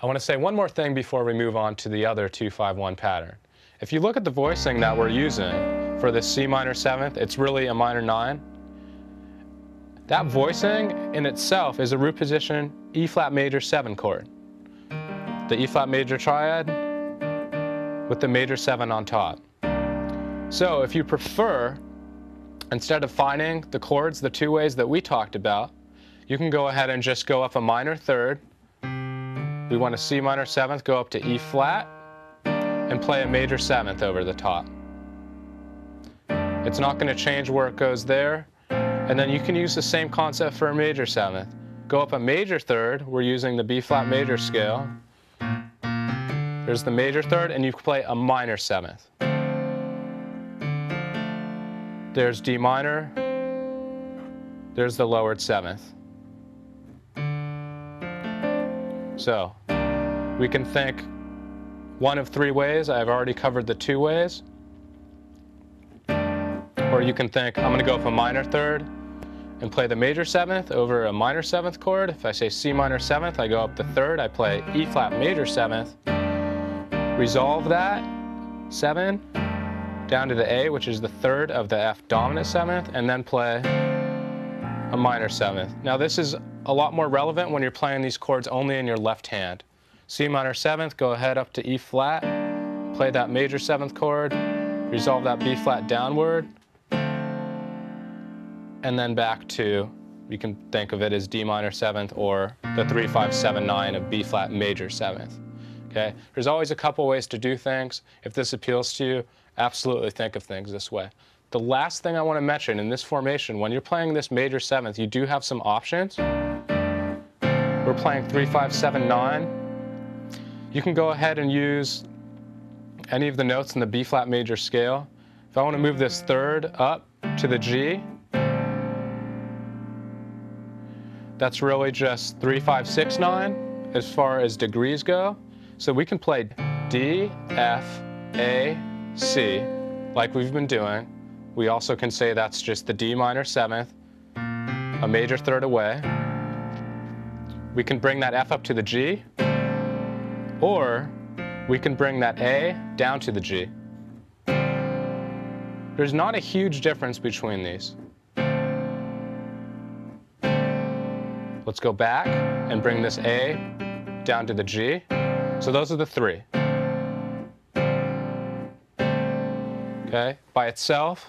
I want to say one more thing before we move on to the other 2-5-1 pattern. If you look at the voicing that we're using for this C minor 7th, it's really a minor 9. That voicing in itself is a root position E flat major 7 chord. The E flat major triad with the major 7 on top. So if you prefer, instead of finding the chords the two ways that we talked about, you can go ahead and just go up a minor 3rd. We want a C minor 7th, go up to E flat, and play a major 7th over the top. It's not going to change where it goes there. And then you can use the same concept for a major 7th. Go up a major 3rd, we're using the B flat major scale. There's the major 3rd, and you can play a minor 7th. There's D minor, there's the lowered 7th. So, we can think one of 3 ways. I've already covered the 2 ways. Or you can think, I'm going to go up a minor 3rd and play the major 7th over a minor 7th chord. If I say C minor 7th, I go up the 3rd, I play E flat major 7th, resolve that 7 down to the A, which is the 3rd of the F dominant 7th, and then play a minor 7th. Now this is a lot more relevant when you're playing these chords only in your left hand. C minor 7th, go ahead up to E flat, play that major 7th chord, resolve that B flat downward, and then back to, you can think of it as D minor 7th or the 3-5-7-9 of B flat major 7th. Okay? There's always a couple ways to do things. If this appeals to you, absolutely think of things this way. The last thing I want to mention in this formation, when you're playing this major 7th, you do have some options. We're playing 3-5-7-9. You can go ahead and use any of the notes in the B flat major scale. If I want to move this 3rd up to the G, that's really just 3-5-6-9 as far as degrees go. So we can play D, F, A, C like we've been doing. We also can say that's just the D minor 7th, a major 3rd away. We can bring that F up to the G, or we can bring that A down to the G. There's not a huge difference between these. Let's go back and bring this A down to the G. So those are the 3. Okay, by itself,